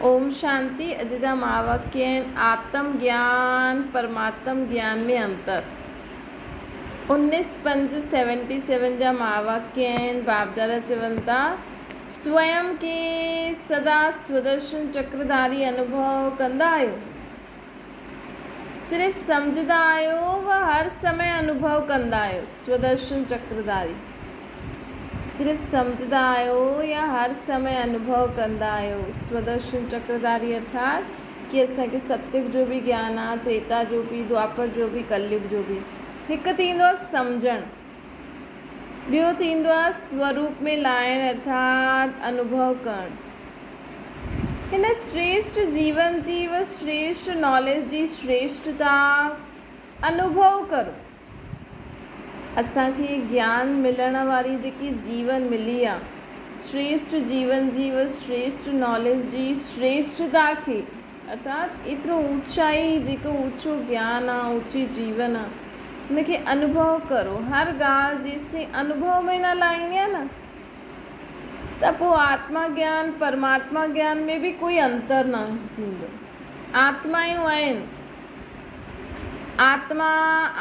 ओम शांति। अॼु जा महावाक्य आहिनि आत्म ज्ञान परमात्म ज्ञान में अंतर। 19/5/77 जा महावाक्य आहिनि। बाप दादा चवनि था स्वयं के सदा स्वदर्शन चक्रधारी अनुभव कंदा आहियो, सिर्फ़ सम्झंदा आहियो व हर समय अनुभव कंदा आहियो। स्वदर्शन चक्रधारी सिर्फ़ सम्झंदा आहियो या हर समय अनुभव कंदा आहियो। स्वदर्शन चक्रधारी अर्थात कि असांखे सतयुग जो बि ज्ञान आहे, त्रेता जो बि, द्वापर जो बि, कलयुग जो बि। हिकु थींदो आहे सम्झणु, ॿियो थींदो आहे स्वरूप में लाइण अर्थात अनुभव करणु। हिन श्रेष्ठ जीवन जी व श्रेष्ठ नॉलेज जी श्रेष्ठता अनुभव करो। असांखे ज्ञान मिलण वारी जेकी जीवन मिली आहे, श्रेष्ठ जीवन जी व श्रेष्ठ नॉलेज जी श्रेष्ठता खे अर्थात एतिरो ऊचाई, जेको ऊचो ज्ञान आहे, ऊची जीवन आहे, हुनखे अनुभव करो। हर ॻाल्हि जेसे अनुभव में न लाईंदी आहे न, त पोइ आत्मा ज्ञान परमात्मा ज्ञान में बि कोई अंतर न थींदो। आत्मायूं आहिनि, आत्मा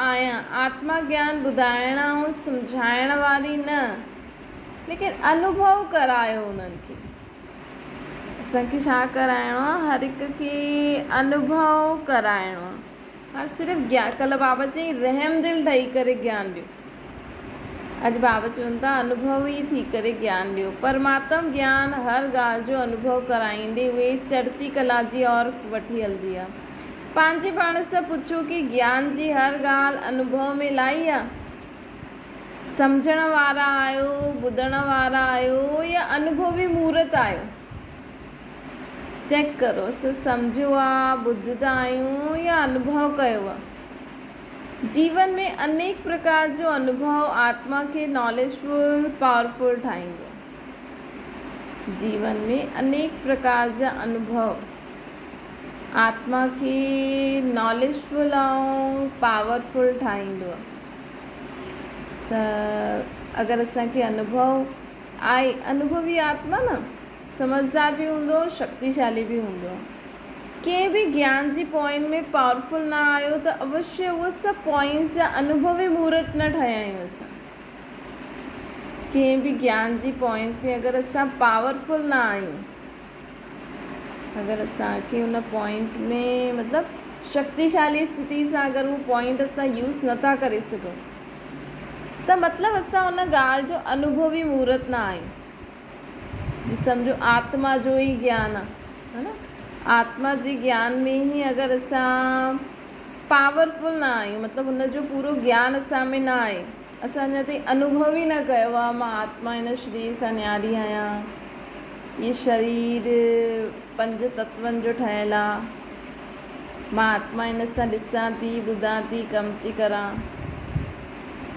आहियां, आत्मा ज्ञान ॿुधाइण ऐं सम्झाइण वारी न, लेकिन अनुभव करायो उन्हनि खे। असांखे छा कराइणो आहे? हर हिक खे अनुभव कराइणो आहे। हा, सिर्फ़ु ज्ञान, कल्ह बाबा चई रहम दिल ठही करे ज्ञान ॾियो। अॼु बाबा चवनि था अनुभव ई थी करे ज्ञान ॾियो। परमात्म ज्ञान हर ॻाल्हि जो अनुभव कराईंदे उहे चढ़ती कला जी और वठी हलंदी आहे। पंहिंजे पाण सां पुछो कि ज्ञान जी हर ॻाल्हि अनुभव में लाई आहे? सम्झण वारा आहियो, ॿुधण वारा आहियो या अनुभवी मूर्त आहियो? चेक करो, असां सम्झो आहे, ॿुधंदा आहियूं या अनुभव कयो आहे। जीवन में अनेक प्रकार जो अनुभव आत्मा खे नॉलेजफुल पावरफुल ठाहींदो। जीवन में अनेक प्रकार जा अनुभव आत्मा खे नॉलेजफुल ऐं पावरफुल ठाहींदो आहे। त अगरि असांखे अनुभव आहे, अनुभवी आत्मा न समझदार बि हूंदो, शक्तिशाली बि हूंदो। कंहिं बि ज्ञान जी पॉइंट में पावरफुल न आहियो त अवश्य उहे सभु पॉइंट्स जा अनुभवी मूर्त न ठहिया आहियूं असां। कंहिं बि ज्ञान जी पॉइंट में अगरि असां पावरफुल न आहियूं, अगरि असांखे उन पॉइंट में मतिलबु शक्तिशाली स्थिति सां अगरि उहो पॉइंट असां यूज़ नथा करे सघूं, त मतिलबु असां उन ॻाल्हि जो अनुभवी मूर्त न आहियूं। जी सम्झो आत्मा जो ई ज्ञान आहे, है न? आत्मा जे ज्ञान में ई अगरि असां पावरफुल न आहियूं, मतिलबु हुन जो पूरो ज्ञान असां में न आहे, असां अञा ताईं अनुभव ई न कयो आहे मां आत्मा हिन शरीर खां न्यारी आहियां, ये शरीर 5 तत्वनि जो ठहियलु आहे, मां आत्मा हिन सां ॾिसां थी, ॿुधां थी, कमु थी करां।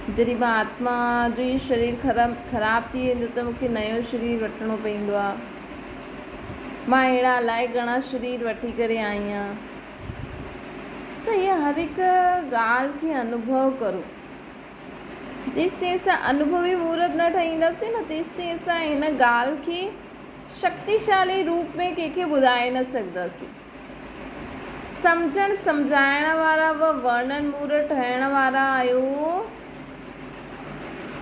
जॾहिं मां आत्मा जो ई शरीर ख़राबु थी वेंदो त मूंखे नयो शरीर वठिणो पवंदो आहे। मां अहिड़ा अलाए घणा शरीर वठी करे आई आहियां। त इहा हर हिकु ॻाल्हि खे अनुभव करो। जेसिताईं असां अनुभवी मूर्त न ठहींदासीं न, तेसिताईं असां हिन ॻाल्हि खे शक्तिशाली रूप में कंहिंखे ॿुधाए न सघंदासीं। सम्झणु सम्झाइण वारा व वर्णन मूर्त ठहिण वारा आहियो,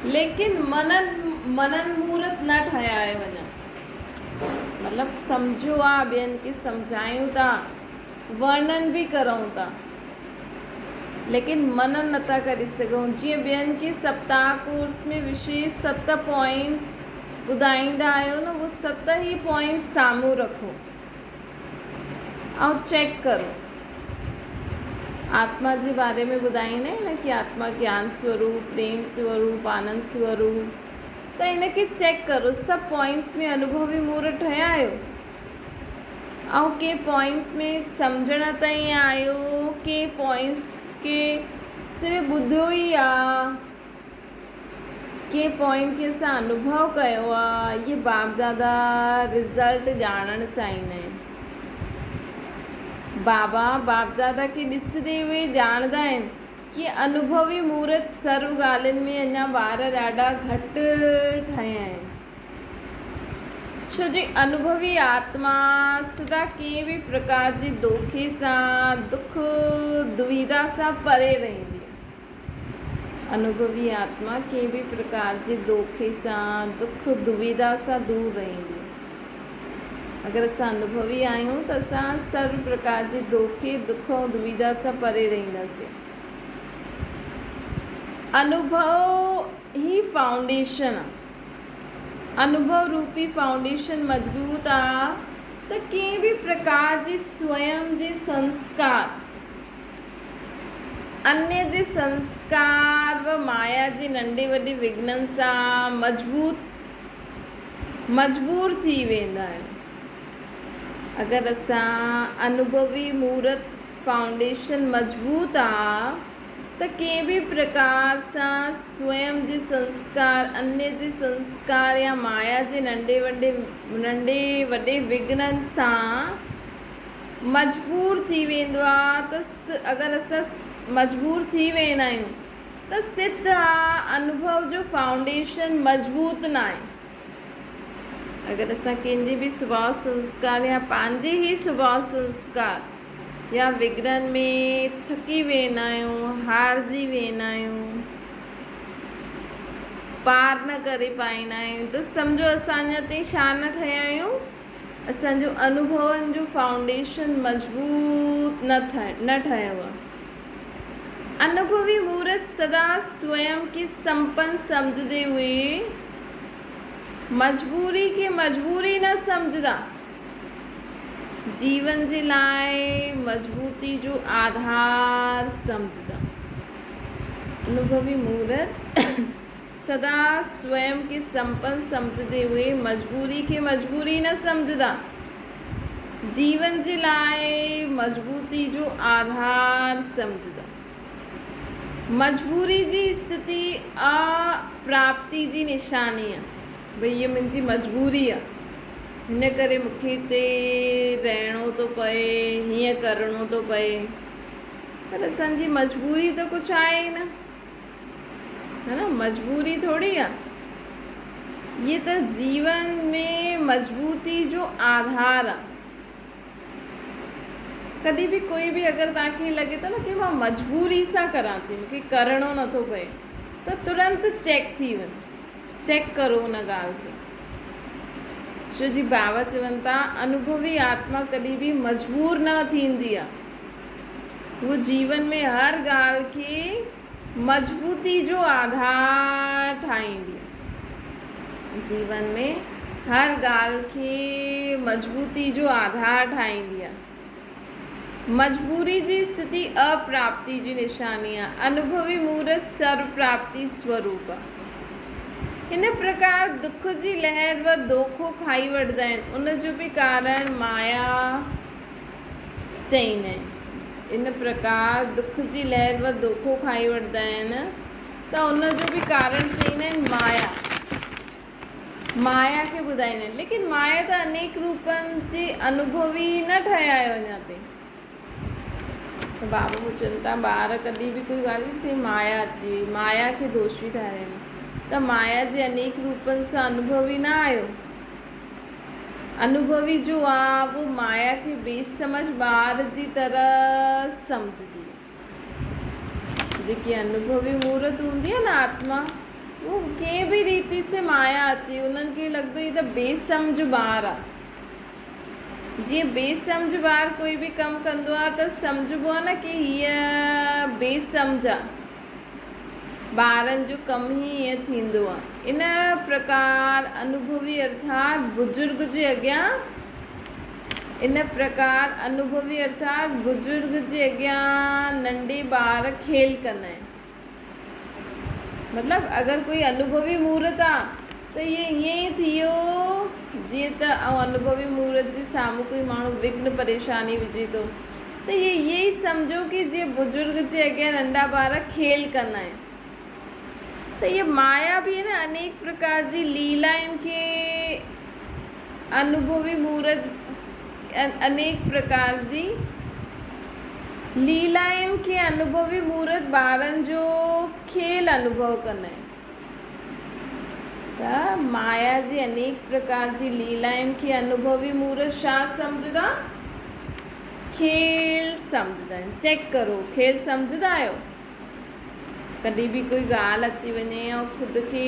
लेकिन मनन मूर्त न ठहिया आहियो अञा। मतिलबु सम्झो आहे, ॿियनि खे सम्झायूं था, वर्णन बि करूं था, लेकिन मनन नथा करे सघूं। जीअं ॿियनि खे सप्ताह कोर्स में विशेष 7 पॉइंट्स ॿुधाईंदा आहियो न, उहे 7 ई पॉइंट्स साम्हूं रखो ऐं चेक करो। आत्मा जे बारे में ॿुधाईंदा आहिनि न कि आत्मा ज्ञान स्वरूप, प्रेम स्वरूप, आनंद स्वरूप। त हिनखे चेक करो, सभु पॉइंट्स में अनुभवी मूर्त ठहिया आहियो ऐं के पॉइंट्स में सम्झण ताईं आहियो, के पॉइंट्स के सिर्फ़ु ॿुधियो ई आहे, के पॉइंट खे असां अनुभव कयो आहे। इहे बाप दादा रिज़ल्ट ॼाणणु चाहींदा आहिनि। बाप दादा खे ॾिसंदे उहे ॼाणंदा आहिनि कि अनुभवी मूर्त सर्व ॻाल्हियुनि में अञा ॿार ॾाढा घटि ठहिया आहिनि। छो जी अनुभवी आत्मा सदा कंहिं बि प्रकार जी दोखे सां दुख दुविधा सां परे रहंदी आहे। अनुभवी आत्मा कंहिं बि प्रकार जे दोखे सां दुख दुविधा सां दूर रहंदी आहे। अगरि असां अनुभवी आहियूं त असां सर्व प्रकार जे दोखे दुख ऐं दुविधा सां परे रहंदासीं। अनुभव ही फाउंडेशन आहे। अनुभव रूपी फाउंडेशन मजबूत आहे त कंहिं बि प्रकार जी स्वयं जे संस्कार अन्य जे संस्कार व माया जे नंढे वॾे विघ्ननि सां मजबूर थी वेंदा आहिनि। अगरि असां अनुभवी मूर्त फाउंडेशन मजबूत आहे त कंहिं बि प्रकार सां स्वयं जे संस्कार अन्य जे संस्कार या माया जे नंढे वॾे विघ्ननि सां मजबूर थी वेंदो आहे। त अगरि असां मजबूर थी वेंदा आहियूं त सिद्ध आहे अनुभव जो फाउंडेशन मजबूत न आहे। अगरि असां कंहिंजे बि स्वभाव संस्कार या पंहिंजे ई स्वभाव संस्कार या विघ्ननि में थकी वेंदा आहियूं, हारजी वेंदा आहियूं, पार न करे पाईंदा आहियूं त सम्झो असां अञा ताईं छा न ठहिया आहियूं, असांजो अनुभवनि जो फाउंडेशन मजबूत न ठहियो आहे। अनुभवी मूर्त सदा स्वयं खे संपन्न समझदे हुए मजबूरी खे मजबूरी न समझदा, जीवन जे लाइ मजबूती जो आधार समझदा। अनुभवी मूर्त सदा स्वयं के संपन्न समझदे हुए मजबूरी खे मजबूरी न समझदा, जीवन जे लाइ मजबूती जो आधार समझदा। मजबूरी जी स्थिति अप्राप्ति जी निशानी आहे। भई ये मुंहिंजी मजबूरी आहे, हिन करे मूंखे हिते रहणो थो पए, हीअं करिणो थो पए, पर असांजी मजबूरी त कुझु आहे ई न, है ना। मजबूरी थोड़ी आहे, ये त जीवन में मजबूती जो आधार आहे। कॾहिं बि कोई बि अगरि तव्हांखे लॻे थो न कि मां मजबूरी सां करां थी, मूंखे करिणो नथो पए, त तुरंत चेक थी वञ, चेक करो उन ॻाल्हि खे। छो जी बाबा चवनि था अनुभवी आत्मा कॾहिं बि मजबूर न थींदी आहे, वो जीवन में हर ॻाल्हि खे मजबूती जो आधार ठाहींदी आहे। जीवन में हर ॻाल्हि खे मजबूती जो आधार ठाहींदी आहे। मजबूरी जी स्थिति अप्राप्ति जी निशानी आहे। अनुभवी मूर्त सर्व प्राप्ति स्वरूप आहे। हिन प्रकार दुख जी लहर व दोखो खाई वठंदा आहिनि, उन जो बि कारण माया चईंदा आहिनि। इन प्रकार दुख जी लहर व दोखो खाई वठंदा आहिनि त उन जो बि कारण चईंदा आहिनि माया खे ॿुधाईंदा आहिनि। लेकिन माया त अनेक रूपनि जे अनुभवी न ठहिया आहियो अञा ताईं। त बाबा पुछनि था ॿार कॾहिं बि कोई ॻाल्हि थिए माया अची वई, माया खे दोषी ठाहिनि, त माया जे अनेक रूपनि सां अनुभवी न आहियो। अनुभवी जो आहे वो माया खे बेसमझ ॿार जी तरह समझदी आहे। जेकी अनुभवी मूर्त हूंदी आहे न आत्मा, वो कंहिं बि रीति से माया अचे उन्हनि खे लॻंदो ई त बेसमझ ॿार आहे। जीअं बेसमझ ॿार कोई बि कमु कंदो आहे त सम्झबो आहे न कि हीअ बेसमझ आहे, ॿारनि जो कमु ई ईअं थींदो आहे। इन प्रकार अनुभवी अर्थात बुजुर्ग जे अॻियां नंढे ॿार खेल कंदा आहिनि। मतिलबु अगरि कोई अनुभवी मूर्त आहे त इहे हीअं ई थी वियो जीअं त अनुभवी मूर्त जे साम्हूं कोई माण्हू विघ्न परेशानी विझे थो त इहे ईअं ई सम्झो कि जीअं बुजुर्ग जे अॻियां नंढा ॿार खेल कंदा आहिनि। त इहे माया बि न अनेक प्रकार जी लीलाउनि खे अनुभवी मूर्त अनेक प्रकार जी लीलाउनि खे अनुभवी मूर्त ॿारनि जो खेल अनुभव कंदा आहिनि। त माया जी अनेक प्रकार जी लीलाउनि खे अनुभवी मूर्त छा सम्झंदा? खेल सम्झंदा आहिनि। चेक करो, खेल सम्झंदा आहियो? कॾहिं बि कोई ॻाल्हि अची वञे ऐं ख़ुदि खे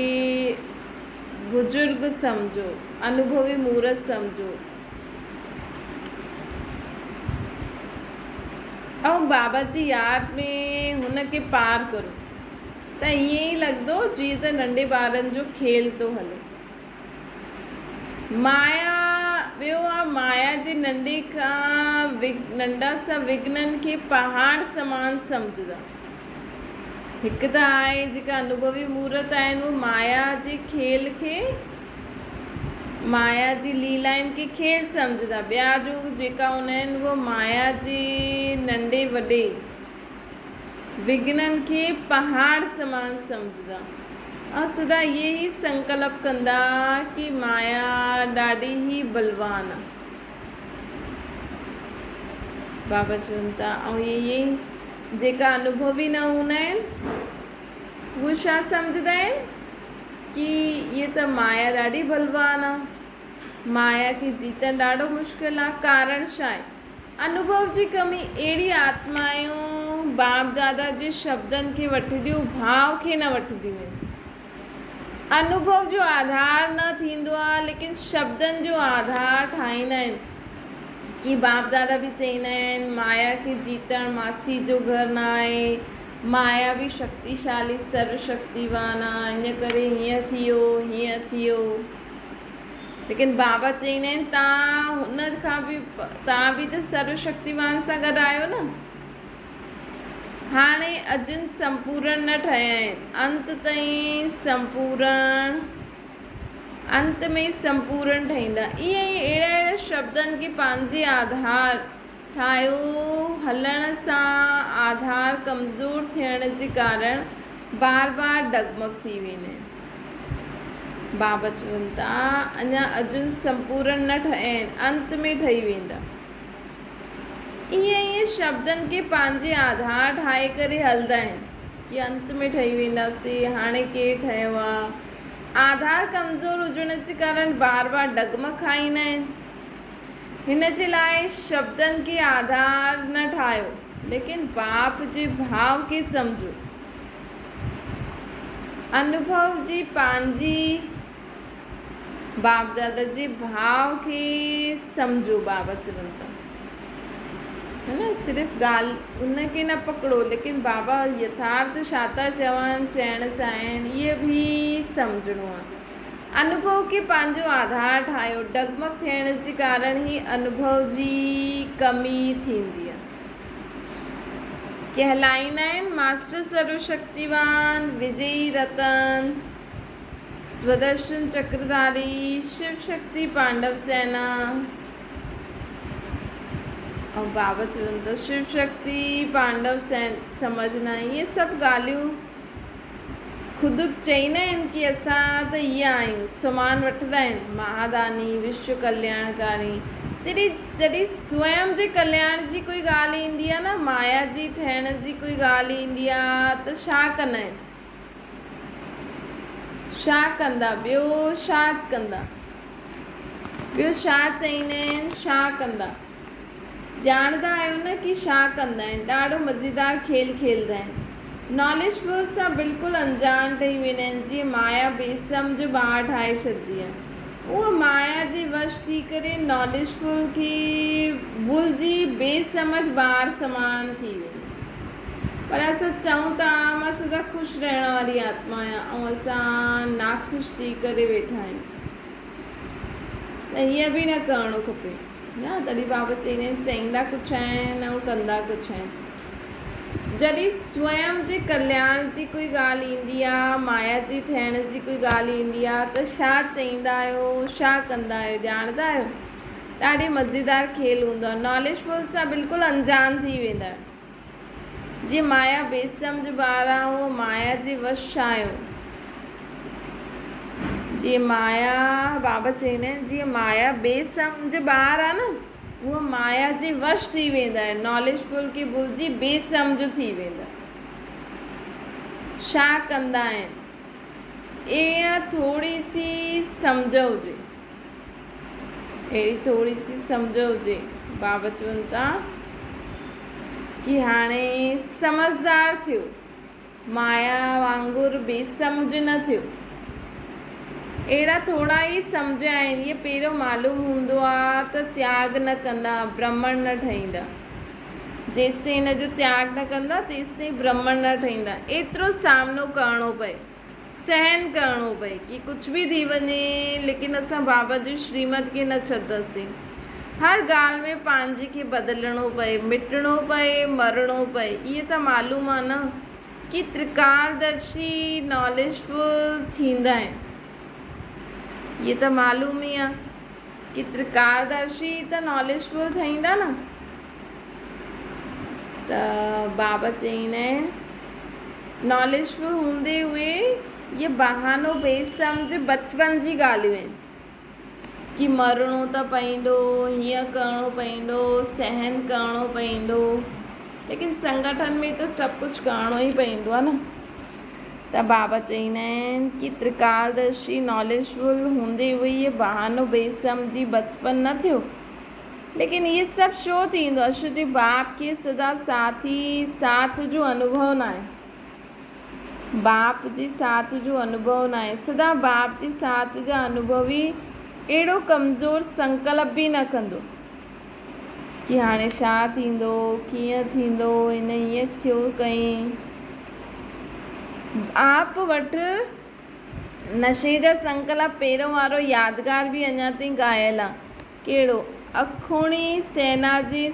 बुज़ुर्ग सम्झो, अनुभवी मूर्त सम्झो ऐं बाबा जी यादि में हुनखे पार करो त ईअं ई लॻंदो जीअं त नंढे ॿारनि जो खेल थो हले। माया ॿियो आहे, माया जे नंढा सा विघ्ननि खे पहाड़ समान सम्झंदा। हिकु त आहे जेका अनुभवी मूर्त आहिनि उहे माया जे खेल खे, माया जी लीलाउनि खे खेल सम्झंदा। ॿिया जो जेका हूंदा आहिनि उहे माया जे नंढे वॾे विघ्ननि खे पहाड़ समान सम्झंदा ऐं सदा इहे ई संकल्प कंदा कि माया ॾाढी ई बलवान आहे। बाबा चवनि था ऐं इहे ई जेका अनुभवी न हूंदा आहिनि उहे छा सम्झंदा आहिनि कि इहे त माया ॾाढी बलवान आहे, माया खे जीतणु ॾाढो मुश्किल आहे। कारण छा आहे? अनुभव जी कमी। अहिड़ी आत्मायूं बाप दादा जे शब्दनि खे वठंदियूं, भाव खे न वठंदियूं आहिनि। अनुभव जो आधार न थींदो आहे लेकिन शब्दनि जो आधार ठाहींदा आहिनि कि बाप दादा बि चईंदा आहिनि माया खे जीतणु मासी जो घर न आहे, माया बि शक्तिशाली सर्वशक्तिवान आहे, इन करे हीअं थियो हीअं थियो। लेकिन बाबा चईंदा आहिनि तव्हां बि त सर्वशक्तिवान सां गॾु आहियो न। हाणे अर्जुन संपूर्ण न ठहिया आहिनि, अंत में संपूर्ण ठहींदा। ईअं ई अहिड़ा शब्दनि खे पंहिंजे आधार ठाहियो, हलण सां आधार कमज़ोर थियण जे कारण बार बार डगमग थी वेंदा आहिनि। बाबा चवनि था अञा अर्जुन संपूर्ण न ठहिया आहिनि, अंत में ठही वेंदा। ईअं ई शब्दनि खे पंहिंजे आधार ठाहे करे हलंदा आहिनि कि अंत में ठही वेंदासीं। हाणे केरु ठहियो आहे? आधार कमज़ोर हुजण जे कारण बार बार डगमग खाईंदा आहिनि। हिन जे लाइ शब्दनि खे आधार न ठाहियो लेकिन बाप जे भाव खे सम्झो। अनुभव जी पंहिंजी बाप दादा जे भाव खे सम्झो। बाबा चवनि था है न, सिर्फ़ु ॻाल्हि उनखे न पकड़ो लेकिन बाबा यथार्थ छा था चवणु चाहिनि इहे बि सम्झणो आहे। अनुभव खे पंहिंजो आधार ठाहियो। डगमग थियण जे कारण ई अनुभव जी कमी थींदी आहे। कहलाईंदा आहिनि मास्टर सर्वशक्तिवान, विजयी रतन, स्वदर्शन चक्रधारी, शिव शक्ति पांडव सेना। और बाबा चवनि था शिव शक्ति पांडव सेना समझना। ये सभु ॻाल्हियूं ख़ुदि चईंदा आहिनि कि असां त इहे आहियूं, समान वठंदा आहिनि महादानी, विश्व कल्याणकारी। जॾहिं स्वयं जे कल्याण जी कोई ॻाल्हि ईंदी आहे न, माया जी ठहिण जी कोई ॻाल्हि ईंदी आहे त छा कंदा आहिनि? छा कंदा? ॿियो छा कंदा? ॿियो छा चईंदा आहिनि? छा कंदा? ॼाणंदा आहियो न कि छा कंदा आहिनि। ॾाढो मज़ेदार खेल खेलंदा आहिनि। नॉलेजफुल सां बिल्कुलु अनजान ठही वेंदा आहिनि। जीअं माया बेसम्झ ॿार ठाहे छॾंदी आहे, उहा माया जे वश थी करे नॉलेजफुल खे भुलिजी बेसम्झ ॿार समान थी वेंदी। पर असां चऊं था मां सदा ख़ुशि रहण वारी आत्मा आहियां ऐं असां नाख़ुशि थी करे वेठा आहियूं। त हीअं बि न करिणो खपे न। तॾहिं बाबा चईंदा आहिनि चईंदा कुझु आहिनि ऐं कंदा कुझु आहिनि। जॾहिं स्वयं जे कल्याण जी कोई ॻाल्हि ईंदी आहे, माया जी थियण जी कोई ॻाल्हि ईंदी आहे त छा चईंदा आहियो, छा कंदा आहियो? ॼाणंदा आहियो? ॾाढी मज़ेदार खेल हूंदो आहे। नॉलेजफुल सां बिल्कुलु अनजान थी वेंदा आहियो। जीअं माया बेसम्झ ॿार आहे, उहो माया जे वश आहियो। जीअं माया, बाबा चईंदा आहिनि जीअं माया बेसम्झ ॿार आहे न, उहो माया जे वश थी वेंदा आहिनि। नॉलेजफुल खे भुलिजी बेसम्झ थी वेंदा। छा कंदा आहिनि? ईअं थोरी सी सम्झ हुजे, अहिड़ी थोरी सी सम्झ हुजे। बाबा चवनि था कि हाणे समझदार थियो, माया वांगुरु बेसम्झ न थियो। अहिड़ा थोरा ई सम्झ आहिनि। इहे पहिरियों मालूम हूंदो आहे त त्याग न कंदा, ब्राह्मण न ठहींदा। जेसिताईं हिन जो त्याग न कंदा तेसिताईं ब्राह्मण न ठहींदा। एतिरो सामनो करिणो पए, सहन करिणो पए कि कुझु बि थी वञे, लेकिन असां बाबा जी श्रीमत खे न छॾंदासीं। हर ॻाल्हि में पंहिंजे खे बदिलणो पए, मिटणो पए, मरणो पए। इहे त मालूम आहे न कि त्रिकालदर्शी नॉलेजफुल थींदा आहिनि। ये त मालूम ई आहे कि त्रिकालदर्शी त नॉलेजफुल ठहींदा न। त बाबा चईंदा आहिनि नॉलेजफुल हूंदे हुए ये बहानो बेसम्झ बचपन जी ॻाल्हियूं आहिनि कि मरणो त पवंदो, हीअं करिणो पवंदो, सहन करिणो पवंदो। लेकिन संगठन में त सभु कुझु करिणो ई पवंदो आहे न। त बाबा चईंदा आहिनि कि त्रिकालदर्शी नॉलेजफुल हूंदे हुए ये बहानो बेसम्झी बचपन न थियो। लेकिन ये सभु छो थींदो आहे? छोकी बाप खे सदा साथ जो अनुभव न आहे। बाप जे साथ जो अनुभव न आहे। सदा बाप जे साथ जा अनुभवी अहिड़ो कमज़ोर संकल्प बि न कंदो कि हाणे छा थींदो, कीअं थींदो, हिन हीअं छो कयईं। आप वटि नशे जा संकल्प पहिरियों वारो यादगार बि अञा ताईं ॻायल आहे। कहिड़ो? अखोणी सेना जे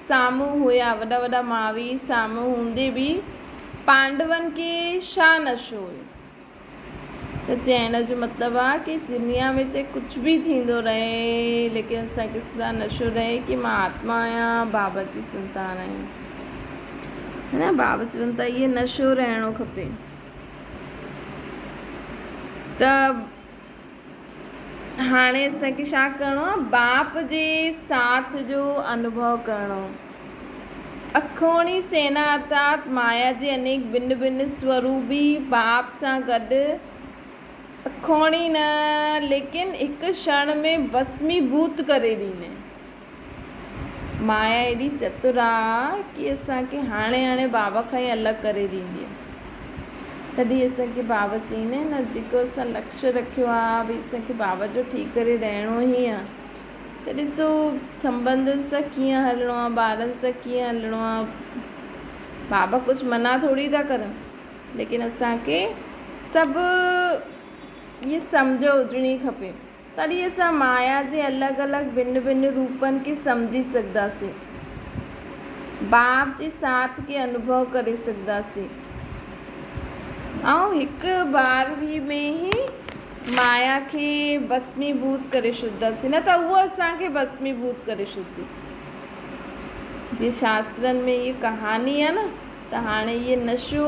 साम्हूं हुया वॾा वॾा महावीर, साम्हूं हूंदे बि पांडवनि खे छा नशो हुयो? त चइण जो मतिलबु आहे कि दुनिया में त कुझु बि थींदो रहे, लेकिन असांखे सदा नशो रहे कि मां आत्मा आहियां, बाबा जी संतान आहियां। है न? बाबा चवनि था इहे नशो रहणो खपे। त हाणे असांखे छा करिणो आहे? बाप जे साथ जो अनुभव करिणो। अखोणी सेना अर्थात माया जे अनेक भिन्न भिन्न स्वरूप बि बाप सां गॾु अखोणी न, लेकिन हिकु क्षण में भस्मीभूत करे ॾींदा आहिनि। माया एॾी चतुर आहे कि असांखे हाणे बाबा खां ई अलॻि करे ॾींदी आहे। तॾहिं असांखे बाबा चईंदा आहिनि न, जेको असां लक्ष्य रखियो आहे भई असांखे बाबा जो थी करे रहणो ई आहे, त ॾिसो संबंधनि सां कीअं हलिणो आहे, ॿारनि सां कीअं हलिणो आहे। बाबा कुझु मना थोरी था करनि, लेकिन असांखे सभु इहे सम्झ हुजणी खपे। तॾहिं असां माया जे अलॻि अलॻि भिन्न भिन्न रूपनि खे सम्झी सघंदासीं, बाप जे साथ खे अनुभव करे सघंदासीं, ऐं हिकु बार में ई माया खे भस्मीभूत करे छॾंदासीं। न त उहो असांखे भस्मीभूत करे छॾंदी। जीअं शास्त्रनि में इहा कहानी आहे न, त हाणे इहे नशो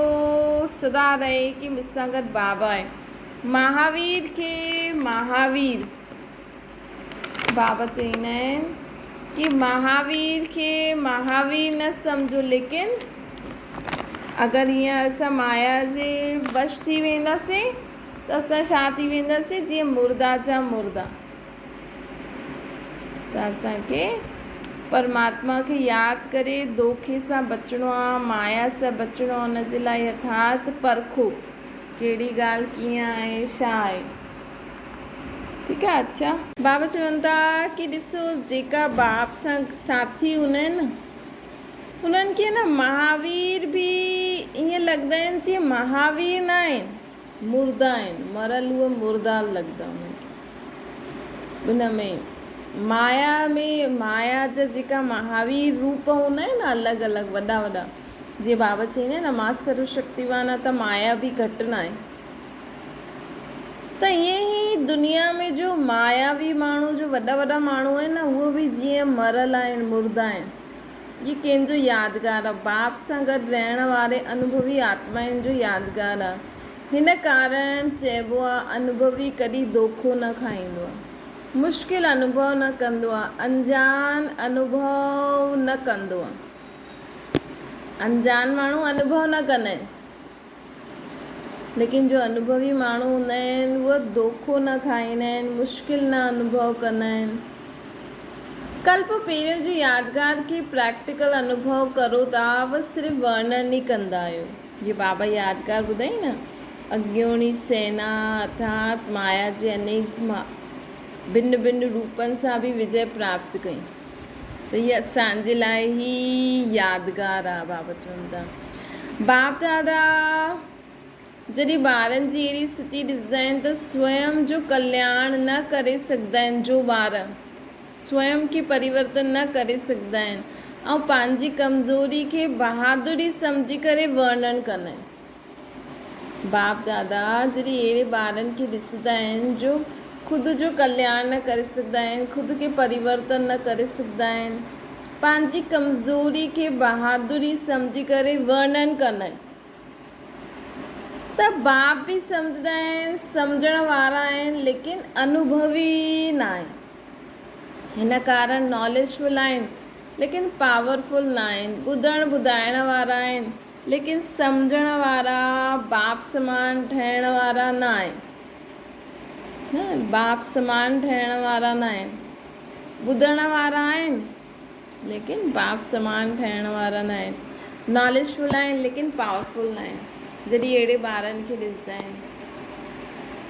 सदा रहे कि मूंसां गॾु बाबा आहे। महावीर खे बाबा चवंदा आहिनि कि महावीर खे महावीर न सम्झो, लेकिन अगरि हीअं असां माया जे वश थी वेंदासीं त असां छा थी वेंदासीं? जीअं मुर्दा जा मुर्दा। त असांखे परमात्मा खे यादि करे धोखे सां बचिणो आहे, माया सां बचिणो आहे। हुन जे लाइ यथार्थ परखो कहिड़ी ॻाल्हि कीअं आहे, छा आहे। ठीकु आहे? अच्छा, बाबा चवनि था कि ॾिसो जेका बाप सां साथी हूंदा आहिनि न, उन्हनि खे न महावीर बि ईअं लॻंदा आहिनि जीअं महावीर न आहिनि, मुर्दा आहिनि, मरल उहे मुर्दा लॻंदा उन्हनि खे। उन में माया जा जेका महावीर रूप हूंदा आहिनि न, अलॻि अलॻि वॾा वॾा, जीअं बाबा चईंदा आहिनि न मां सर्वशक्तिवान आहे, त माया बि घटि न आहे। त ईअं ई दुनिया में जो मायावी माण्हू, जो वॾा वॾा माण्हू आहिनि न, उहे बि जीअं मरल आहिनि, मुर्दा आहिनि। इहे कंहिंजो यादगार आहे? बाप सां गॾु रहण वारे अनुभवी आत्माउनि जो यादगार आहे। हिन कारण चइबो आहे अनुभवी कॾहिं धोखो न खाईंदो आहे, मुश्किल अनुभव न कंदो आहे, अंजान अनुभव न कंदो आहे। अंजान माण्हू अनुभव न कंदा आहिनि, लेकिन जो अनुभवी माण्हू हूंदा आहिनि उहे धोखो न खाईंदा आहिनि, मुश्किल न अनुभव कंदा आहिनि। कल्प पहिरियों जी यादगार खे प्रैक्टिकल अनुभव करो था, उहा सिर्फ़ु वर्णन ई कंदा आहियो। ये बाबा यादगार ॿुधाई न, अज्ञोणी सेना अर्थात माया जे अनेक भिन्न भिन्न रूपनि सां बि विजय प्राप्त कई। त इहा असांजे लाइ ई यादगार आहे। बाबा चवनि था बाप दादा जॾहिं ॿारनि जी अहिड़ी स्थिति ॾिसंदा आहिनि त स्वयं जो कल्याण न करे सघंदा आहिनि, जो ॿार स्वयं खे परिवर्तन न करे सघंदा आहिनि ऐं पंहिंजी कमज़ोरी खे बहादुरी सम्झी करे वर्णन कंदा आहिनि। बाप दादा जॾहिं अहिड़े ॿारनि खे ॾिसंदा आहिनि जो ख़ुदि जो कल्याण न करे सघंदा आहिनि, ख़ुदि खे परिवर्तन न करे सघंदा आहिनि, पंहिंजी कमज़ोरी खे बहादुरी सम्झी करे वर्णन कंदा आहिनि, त बाप बि सम्झंदा आहिनि, सम्झण वारा आहिनि, लेकिन अनुभवी न आहिनि। हिन कारण नॉलेजफुल आहिनि लेकिन पावरफुल न आहिनि। ॿुधण ॿुधाइण वारा आहिनि लेकिन सम्झण वारा, बाप समान ठहिण वारा न आहिनि। न बाप समान ठहिण वारा न आहिनि। ॿुधण वारा आहिनि लेकिन बाप समान ठहिण वारा न आहिनि। नॉलेजफुल आहिनि लेकिन पावरफुल न आहिनि। जॾहिं अहिड़े ॿारनि खे ॾिसंदा आहिनि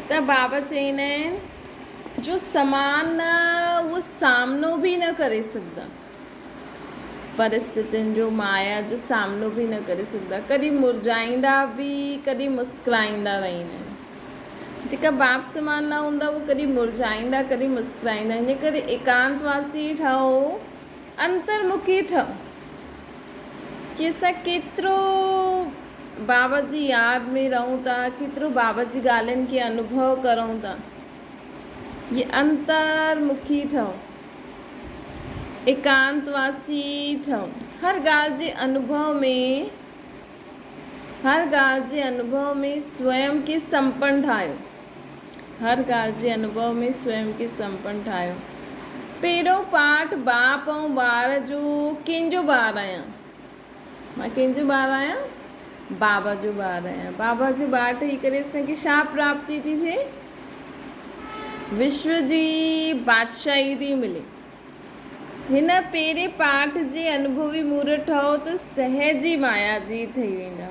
त बाबा चवंदा आहिनि जो समान न, उहो सामनो बि न करे सघंदा, परिस्थितियुनि जो, माया जो सामनो बि न करे सघंदा। कॾहिं मुरझाईंदा बि, कॾहिं मुस्कुराईंदा रहंदा आहिनि। जेका बाप समान न हूंदा उहे कॾहिं मुरझाईंदा, कॾहिं मुस्कुराईंदा। हिन करे एकांतवासी ठहो, अंतर्मुखी ठहो कि असां केतिरो बाबा जी यादि में रहूं था, केतिरो बाबा जी ॻाल्हियुनि खे अनुभव करूं था। ये अंतर्मुखी ठहो, एकांतवासी ठहो। हर ॻाल्हि जे अनुभव में स्वयं खे संपन्न ठाहियो। हर ॻाल्हि जे अनुभव में स्वयं खे संपन्न ठाहियो। पहिरियों पाठ बाप ऐं ॿार जो, कंहिंजो ॿारु आहियां मां? कंहिंजो ॿारु आहियां? बाबा जो ॿारु आहियां। बाबा जो ॿारु ठही करे असांखे छा प्राप्ति थी थिए? विश्व जी बादशाही थी मिले। हिन पहिरें पाठ जे अनुभवी मूर्त ठहो त सहज ई माया जी ठही वेंदा।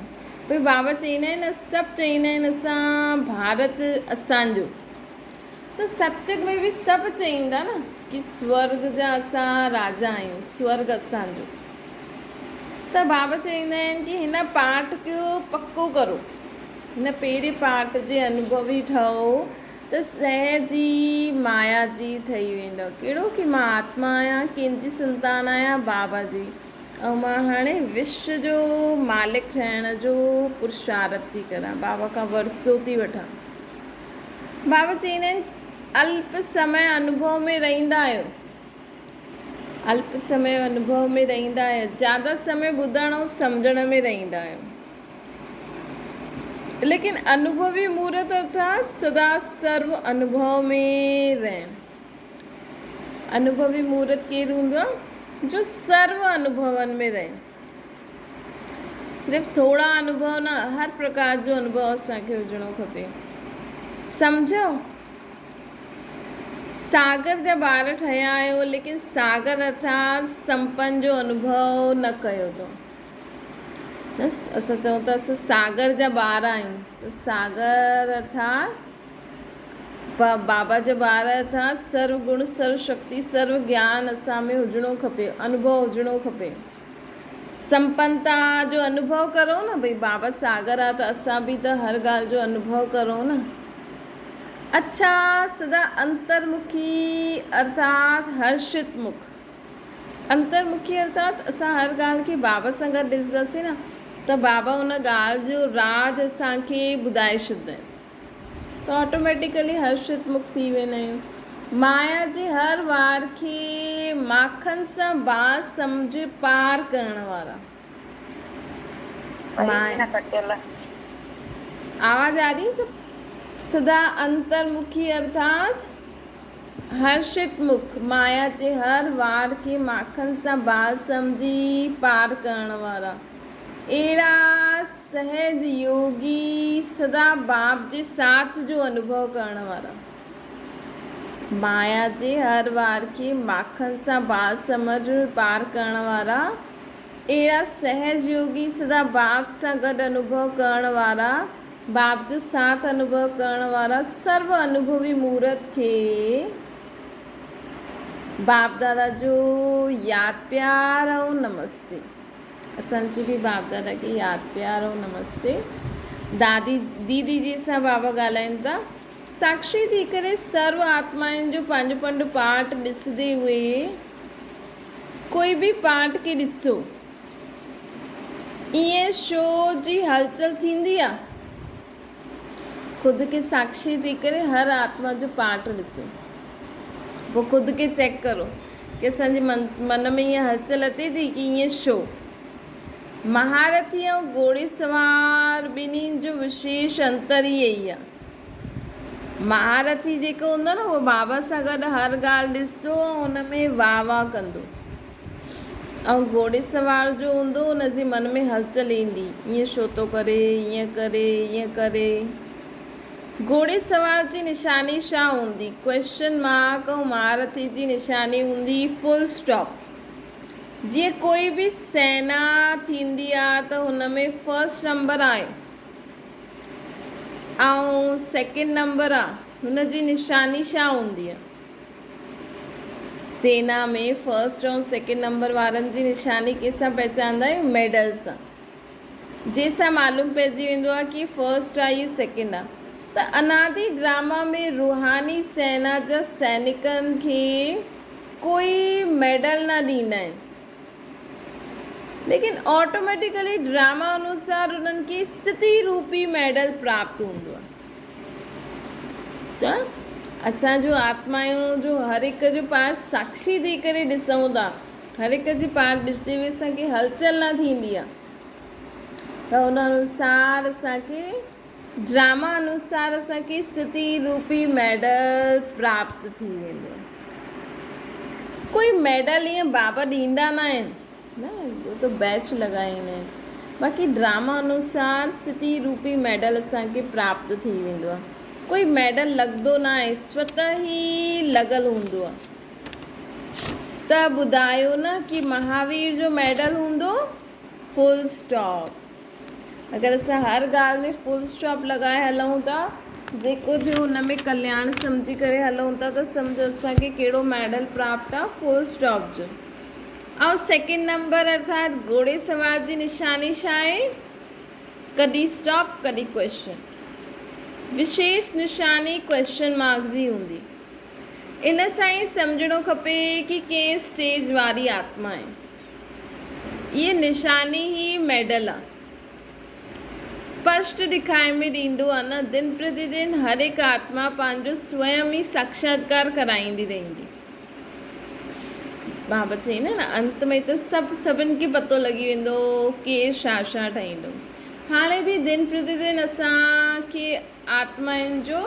भई बाबा चवंदा आहिनि, सभु चवंदा आहिनि असां भारत असांजो, त सत्युग में बि सभु चवंदा न कि स्वर्ग जा असां राजा आहियूं, स्वर्ग असांजो। त बाबा चवंदा आहिनि कि हिन पाठ खे पको करो, हिन पहिरें पाठ जे अनुभवी ठहो त सहज ई माया जी ठही वेंदव। कहिड़ो कि मां आत्मा आहियां, कंहिंजी संतान आहियां? बाबा जी। ऐं मां हाणे विश्व जो मालिक ठहिण जो पुरुषार्थ थी करां, बाबा खां वरसो थी वठां। बाबा चवंदा आहिनि अल्प समय अनुभव में रहंदा आहियो, अल्प समय अनुभव में रहंदा आहियो, ज़्यादा समय ॿुधण ऐं सम्झण में रहंदा आहियो। लेकिन अनुभवी मूर्त अर्थात सदा सर्व अनुभव में रहन। अनुभवी मूर्त केरु हूंदो आहे? जो सर्व अनुभवनि में रहे। सिर्फ़ु थोरा अनुभव न, हर प्रकार जो अनुभव असांखे हुजणो खपे। सम्झो, सागर जा ॿार ठहिया आहियो लेकिन सागर अर्थात संपन्न जो अनुभव न कयो अथव। बसि असां चऊं था असां सागर जा ॿार आहियूं, त सागर अर्थात बाबा जा ॿार अर्थात सर्व गुण, सर्व शक्ति, सर्व ज्ञान असां में हुजणो खपे, अनुभव हुजणो खपे। संपन्नता जो अनुभव करो न। भई बाबा सागर आहे त असां बि त हर ॻाल्हि जो अनुभव करो न। अच्छा, सदा अंतर्मुखी अर्थात हर्षित मुख। अंतर्मुखी अर्थात असां हर ॻाल्हि खे बाबा सां गॾु ॾिसंदासीं न त बाबा हुन ॻाल्हि जो राज असांखे ॿुधाए छॾींदा आहिनि, त ऑटोमेटिकली हर्षित मुख थी वेंदा आहियूं। माया जे हर वार खे माखन सां बाज़ सम्झ पार करण वारा। आवाज़ आ रही सब? सदा अंतर्मुखी अर्थात हर्षित मुख, माया जे हर वार खे माखन सां बाल सम्झी पार करण वारा। अहिड़ा सहज योगी सदा बाप जे साथ जो अनुभव करण वारा, माया जे हर वार खे माखन सां बाल समझ पार करण वारा, अहिड़ा सहज योगी सदा बाप सां गॾु अनुभव करण वारा, बाप जो साथ अनुभव करण वारा सर्व अनुभवी मूर्त खे बाप दादा जो यादि प्यार ऐं नमस्ते। असांजी बि बाप दादा खे यादि प्यार ऐं नमस्ते। दादी दीदी जी सां बाबा ॻाल्हाइनि था। साक्षी थी करे सर्व आत्माउनि जो पंहिंजो पंहिंजो पार्ट ॾिसंदे हुए कोई बि पार्ट खे ॾिसो, ईअं शो जी हलचल थींदी आहे। ख़ुदि खे साक्षी थी करे हर आत्मा जो पार्ट ॾिसो, पोइ ख़ुदि खे चेक करो कि असांजे मन में ईअं हलचल अचे थी कि ईअं शो। महारथी ऐं घोड़े सवार ॿिन्हिनि जो विशेष अंतर ई इहो ई आहे। महारथी जेको हूंदो न उहो बाबा सां गॾु हर ॻाल्हि ॾिसंदो ऐं हुन में वाह वाह कंदो, ऐं घोड़े सवार जो हूंदो हुन जे मन में हलचल ईंदी, ईअं छो थो करे, ईअं करे, ईअं करे। घोड़े सवार जी निशानी छा हूंदी? Question mark. ऐं महारथी जी निशानी हूंदी फुल स्टॉप। जीअं कोई बि सेना थींदी आहे त हुन में फर्स्ट नंबर आहे ऐं सेकेंड नंबर आहे, हुन जी निशानी छा हूंदी आहे? सेना में फर्स्ट ऐं सेकेंड नंबर वारनि जी निशानी कंहिंसां पहचानंदा आहियूं? मेडल सां, जंहिंसां मालूम पइजी वेंदो आहे कि फर्स्ट आहे या सेकेंड आहे। त अनादि ड्रामा में रूहानी सेना जा सैनिकनि खे कोई मेडल न ॾींदा आहिनि, लेकिन ऑटोमेटिकली ड्रामा अनुसार उन्हनि खे स्थिति रूपी मेडल प्राप्त हूंदो आहे। त असांजो आत्माऊं जो हर हिक जो पार्ट साक्षी थी करे ॾिसूं था, हर हिक जी पार्ट ॾिसते हुए असांखे हलचल न थींदी आहे, त हुन अनुसार असांखे ड्रामा अनुसार असांखे स्थिति रूपी मेडल प्राप्त थी वेंदो आहे। कोई मेडल ईअं बाबा ॾींदा न आहिनि न, उहो त बैच लॻाईंदा आहिनि। बाक़ी ड्रामा अनुसार स्थिति रूपी मेडल असांखे प्राप्त थी वेंदो आहे। कोई मेडल लॻंदो न आहे, स्वतः ई लॻल हूंदो आहे। त ॿुधायो न कि महावीर जो मेडल हूंदो फुल स्टॉप। अगरि असां हर ॻाल्हि में फुल स्टॉप लॻाए हलूं था, जेको थियो हुन में कल्याण सम्झी करे हलूं था, त सम्झो असांखे कहिड़ो मेडल प्राप्त आहे? फुल स्टॉप जो। ऐं सेकेंड नंबर अर्थात घोड़े सवार जी निशानी छा आहे? कॾहिं स्टॉप कॾहिं क्वेश्चन। विशेष निशानी क्वेश्चन मार्क जी हूंदी। इन सां ई सम्झणो खपे कि कंहिं स्टेज वारी आत्मा आहे, इहा निशानी ई मेडल आहे। स्पष्ट ॾेखारे में ॾींदो आहे न, दिन प्रतिदिन हर हिकु आत्मा पंहिंजो स्वयं ई साक्षात्कार कराईंदी रहंदी। बाबा चईंदा न अंत में त सभिनि खे पतो लॻी वेंदो केरु छा छा ठाहींदो। हाणे बि दिन प्रतिदिन असांखे आत्माउनि जो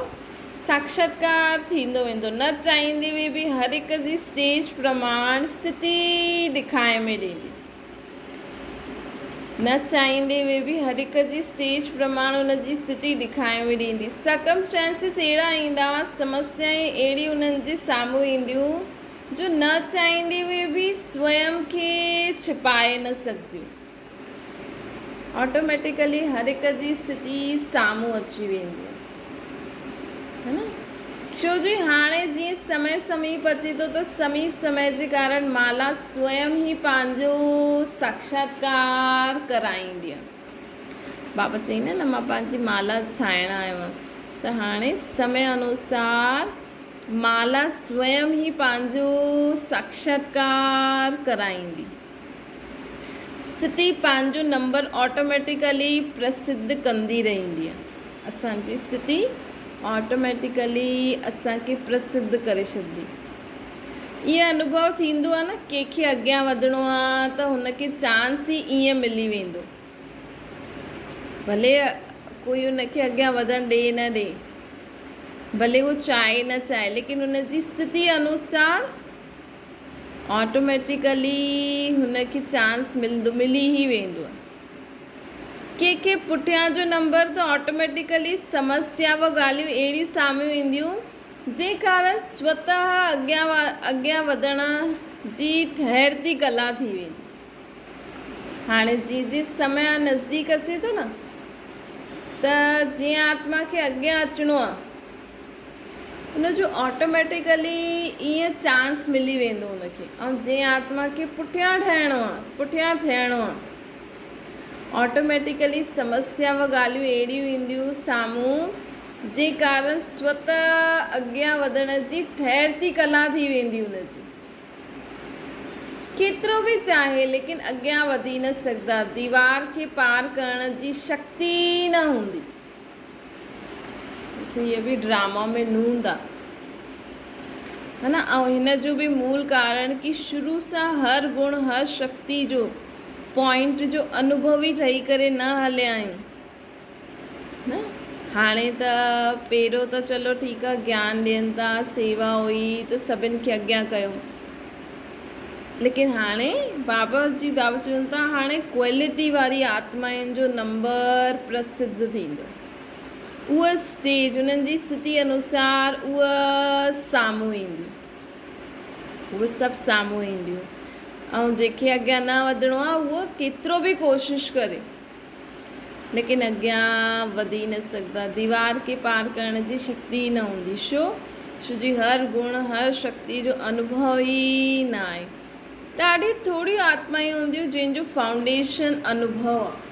साक्षात्कार थींदो वेंदो, न चाहींदे हुए बि हर हिक जी स्टेज प्रमाण स्थिति ॾेखारे में ॾींदी, न चाहींदे हुए बि हर हिक जी स्टेज प्रमाण हुन जी स्थिति ॾेखारे में ॾींदी। सर्कमस्टेंसिस अहिड़ा ईंदा, समस्याएं अहिड़ी उन्हनि जे साम्हूं ईंदियूं जो न चाहींदे हुए बि स्वयं खे छिपाए न सघंदियूं। ऑटोमेटिकली हर हिक जी स्थिति साम्हूं अची वेंदी है न। छो जो हाणे जीअं समय समीप अचे थो, त समीप समय जे कारण माला स्वयं ई पंहिंजो साक्षात्कार कराईंदी आहे। बाबा चईंदा न मां पंहिंजी माला ठाहिणु आयो आहियां, त हाणे समय अनुसार माला स्वयं ई पंहिंजो साक्षात्कार कराईंदी। स्थिति पंहिंजो नंबर ऑटोमेटिकली प्रसिद्ध कंदी रहंदी आहे। असांजी स्थिति ऑटोमेटिकली असांखे प्रसिद्ध करे छॾंदी। इहो अनुभव थींदो आहे न, कंहिंखे अॻियां वधिणो आहे त हुनखे चांस ई ईअं मिली वेंदो, भले कोई हुनखे अॻियां वधणु ॾे न ॾे, भले उहो चाहे न चाहे, लेकिन हुनजी स्थिति अनुसार ऑटोमेटिकली हुनखे चांस मिली ई वेंदो आहे। के पुठियां जो नंबर त ऑटोमेटिकली समस्या व ॻाल्हियूं अहिड़ियूं साम्हूं ईंदियूं जे कारण स्वतः अॻियां वधण जी ठहिरती कला थी वेंदी। हाणे जीअं समय नज़दीक अचे थो न त जीअं आत्मा खे अॻियां अचिणो आहे उनजो ऑटोमेटिकली ईअं चांस मिली वेंदो उनखे। ऐं जीअं आत्मा खे पुठियां ठहिणो आहे, पुठियां थियणो आहे, ऑटोमेटिकली समस्या व ॻाल्हियूं अहिड़ियूं ईंदियूं साम्हूं जे कारण स्वतः अॻियां वधण जी ठहिरती कला थी वेंदी उनजी। केतिरो बि चाहे लेकिन अॻियां वधी न सघंदा, दीवार खे पार करण जी शक्ति न हूंदी। ये भी ड्रामा में नूंद आहे, है ना। ऐं हिन जो बि मूल कारण कि शुरू सां हर गुण हर शक्ति जो पॉइंट जो अनुभवी ठही करे न हलिया आहियूं न। हाणे त पहिरियों त चलो ठीकु आहे, ज्ञान ॾियनि था, सेवा हुई त सभिनि खे अॻियां कयूं, लेकिन हाणे बाबा चवनि था हाणे क्वालिटी वारी आत्माउनि जो नंबर प्रसिद्ध थींदो। उहा स्टेज उन्हनि जी स्थिति अनुसार उहा साम्हूं ईंदियूं, उहे सभु साम्हूं ईंदियूं। ऐं जंहिंखे अॻियां न वधिणो आहे उहो केतिरो बि कोशिशि करे लेकिन अॻियां वधी न सघंदा, दीवार खे पार करण जी शक्ति न हूंदी। छो जी हर गुण हर शक्ति जो अनुभव ई न आहे। ॾाढी थोरी आत्मायूं हूंदियूं जंहिंजो फाउंडेशन अनुभव आहे।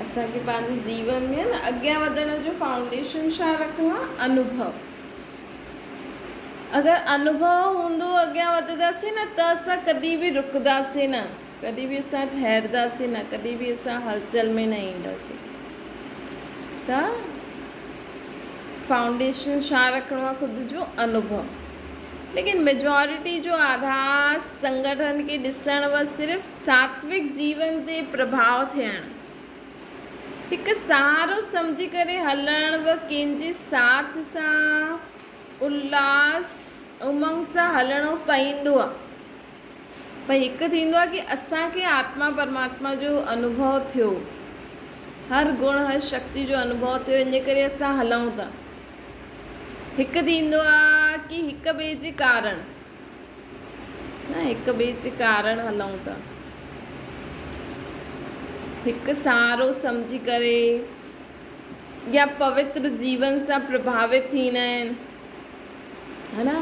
असांखे पंहिंजे जीवन में न अॻियां वधण जो फाउंडेशन छा रखिणो आहे? अनुभव। अगरि अनुभव हूंदो अॻियां वधंदासीं न त असां कॾहिं बि रुकंदासीं न, कॾहिं बि असां ठहिरंदासीं न, कॾहिं बि असां हलचल में न ईंदासीं। त फाउंडेशन छा रखिणो आहे? ख़ुदि जो अनुभव। लेकिन मेजॉरिटी जो आधार संगठन खे ॾिसण व सिर्फ़ु सात्विक जीवन ते प्रभाव थियणु, हिकु सहारो सम्झी करे हलण व कंहिंजे साथ सां उल्लास उमंग सां हलणो पवंदो आहे। पर हिकु थींदो आहे कि असांखे आत्मा परमात्मा जो अनुभव थियो, हर गुण हर शक्ति जो अनुभव थियो, इन करे असां हलूं था। हिकु थींदो आहे कि हिक ॿिए जे कारण न, हिक ॿिए जे कारण हलूं था, हिकु सहारो सम्झी करे या पवित्र जीवन सां प्रभावित थींदा आहिनि, है ना।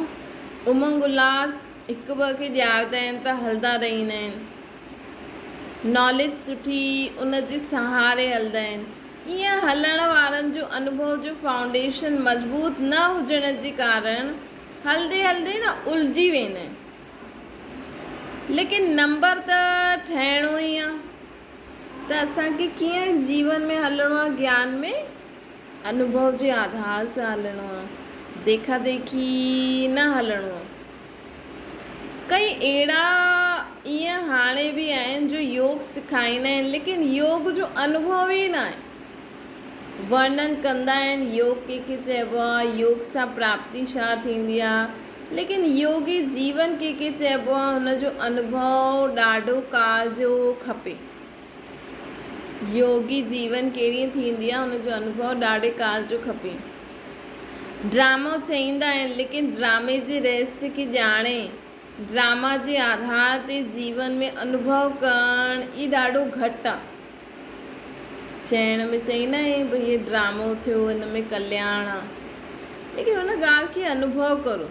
उमंग उल्लास हिकु ॿ खे ॾियारंदा आहिनि त हलंदा रहंदा आहिनि। नॉलेज सुठी उन जे सहारे हलंदा आहिनि। ईअं हलण वारनि जो अनुभव जो फाउंडेशन मज़बूत न हुजण जे कारण हलंदे हलंदे न उलझी वेंदा आहिनि। लेकिन नंबर त ठहिणो ई आहे त असांखे कीअं जीवन में हलणो आहे? ज्ञान में अनुभव जे आधार सां हलणो आहे, देखा देखी न हलणो आहे। कई अहिड़ा ईअं हाणे बि आहिनि जो योग सेखारींदा आहिनि लेकिन योग जो अनुभव ई न आहे। वर्णन कंदा आहिनि योग कंहिंखे चइबो आहे, योग सां प्राप्ति छा थींदी आहे, लेकिन योगी जीवन कंहिंखे चइबो आहे हुनजो अनुभव ॾाढो काल जो खपे। योगी जीवन कहिड़ी थींदी आहे हुनजो अनुभव ॾाढे काल जो खपे। ड्रामो चईंदा आहिनि लेकिन ड्रामे जे रहस्य खे ॼाणे ड्रामा जे आधार ते जीवन में अनुभव करणु ई ॾाढो घटि आहे। चइण में चईंदा आहियूं भई हीअ ड्रामो थियो, हिन में कल्याण आहे, लेकिन हुन ॻाल्हि खे अनुभव करो।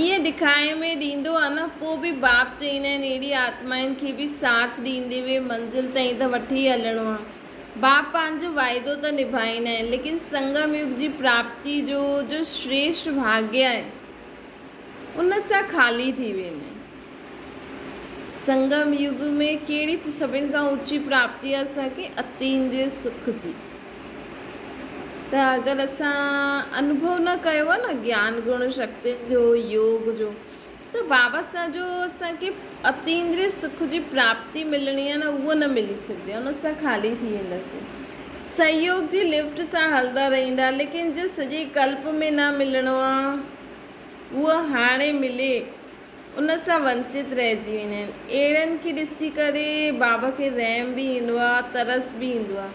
ईअं ॾेखारे में ॾींदो आहे न, पोइ बि बाप चईंदा आहिनि अहिड़ी आत्माउनि खे बि साथ ॾींदे हुए मंज़िल ताईं त वठी हलणो आहे। बाप पंहिंजो वाइदो त निभाईंदा आहिनि लेकिन संगम युग जी प्राप्ति जो श्रेष्ठ भाग्य आहे उन सां ख़ाली थी वेंदा आहिनि। संगम युग में कहिड़ी सभिनि खां ऊची प्राप्ति आहे? असांखे अतींद्रिय सुख जी। त अगरि असां अनुभव न कयो आहे न ज्ञान गुण शक्तियुनि जो, योग जो, त बाबा सां जो असांखे अतींद्रिय सुख जी प्राप्ति मिलणी आहे न, उहो न मिली सघंदी आहे, उन सां ख़ाली थी वेंदासीं। सहयोग जी लिफ्ट सां हलंदा रहंदा लेकिन जो सॼे कल्प में न मिलणो आहे उहो हाणे मिले उन सां वंचित रहिजी वेंदा आहिनि। अहिड़नि खे ॾिसी करे बाबा खे रहम बि ईंदो आहे, तरस बि ईंदो आहे।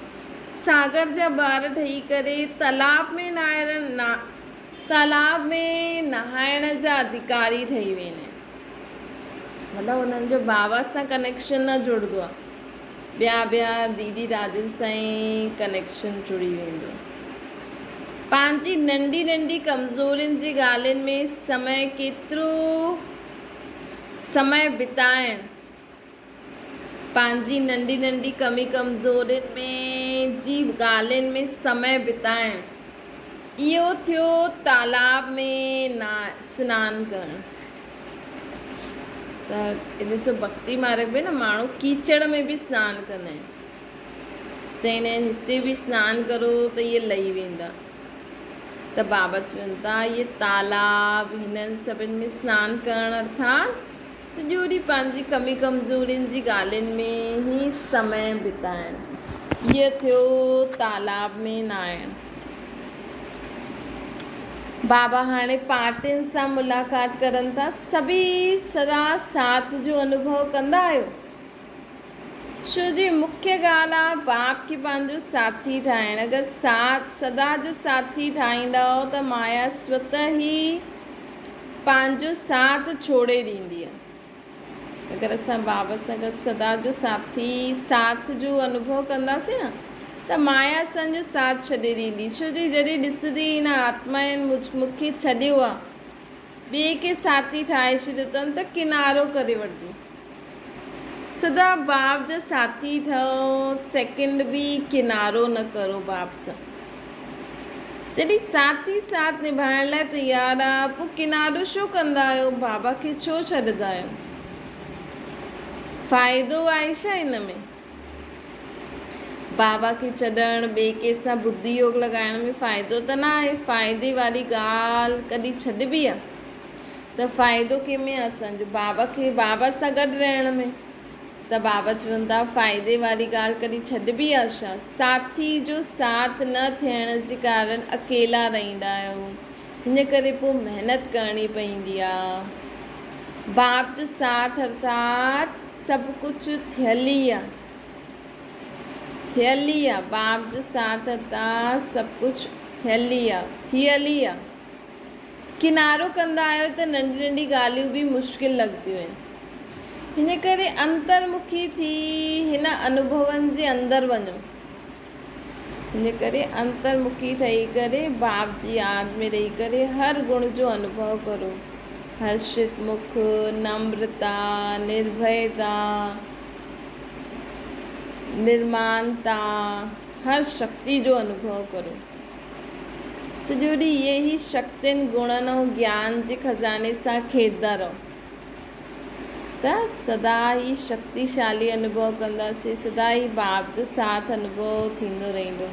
सागर जा ॿार ठही करे तालाब में नहाइण जा अधिकारी ठही वेंदा आहिनि। मतिलबु उन्हनि जो बाबा सां कनेक्शन न जुड़ंदो आहे, ॿिया दीदी दादियुनि सां ई कनेक्शन जुड़ी वेंदो। पंहिंजी नंढी नंढी कमज़ोरियुनि जी ॻाल्हियुनि में केतिरो समय बिताइणु, पंहिंजी नंढी नंढी कमज़ोरियुनि में जी ॻाल्हियुनि में समय बिताइणु, इहो थियो तालाब में सनानु करणु। त ॾिसो भक्ति मार्ग में न माण्हू कीचड़ में बि सनानु कंदा आहिनि, चवंदा आहिनि हिते बि सनानु करो त इहे लही वेंदा। त बाबा चवनि था इहे तालाब हिननि सभिनि में सनानु करणु अर्थात सॼो ॾींहुं पंहिंजी कमज़ोरियुनि जी ॻाल्हियुनि में ई समय बिताइणु, इहो थियो तालाब में नहाइणु। बाबा हाणे पार्टियुनि सां मुलाक़ात करनि था। सभी सदा साथ जो अनुभव कंदा आहियो, छो जी मुख्य ॻाल्हि आहे बाप खे पंहिंजो साथी ठाहिणु। अगरि सदा जो साथी ठाहींदव त माया स्वतः ई पंहिंजो साथ छोड़े ॾींदी आहे। अगरि असां बाबा सां गॾु सदा जो साथ जो अनुभव कंदासीं न त माया असांजो साथ छॾे ॾींदी, छो जी जॾहिं ॾिसंदी हिन आत्मा मूंखे छॾियो आहे, ॿिए खे साथी ठाहे छॾियो अथनि त किनारो करे वठंदी। सदा बाप जा साथी ठहो, सेकेंड बि किनारो न करो बाप सां। जॾहिं साथी साथ निभाइण लाइ तयारु आहे पोइ किनारो छो कंदा आहियो, बाबा खे छो छॾंदा आहियो? फ़ाइदो आहे छा हिन में? बाबा खे छॾणु, ॿिए कंहिंसां बुद्धि योग लॻाइण में फ़ाइदो त न आहे। फ़ाइदे वारी ॻाल्हि कॾहिं छॾिबी आहे त फ़ाइदो कंहिंमें आहे असांजो? बाबा सां गॾु रहण में। त बाबा चवनि था फ़ाइदे वारी ॻाल्हि कॾहिं छॾिबी आहे छा? साथी जो साथ न थियण जे कारण अकेला रहंदा आहियो, हिन करे पोइ महिनत करणी पवंदी आहे। बाप जो साथ अर्थात सभु कुझु थियल ई आहे, बाप जो साथ अर्थात सभु कुझु थियल ई आहे। किनारो कंदा आहियो त नंढी नंढी ॻाल्हियूं बि मुश्किल लॻंदियूं आहिनि, हिन करे अंतर्मुखी थी हिन अनुभवनि जे अंदरि वञो। हिन करे अंतर्मुखी ठही करे बाप जी यादि में रही करे हर गुण जो अनुभव करो। हर्षित मुख, नम्रता, निर्भयता, निर्मानता, हर शक्ति जो अनुभव करो। सॼो ॾींहुं इहे ई शक्तियुनि गुणनि ऐं ज्ञान जे खज़ाने सां खेॾंदा रहो त सदा ई शक्तिशाली अनुभव कंदासीं, सदा ई बाप जो साथ अनुभव थींदो रहंदो।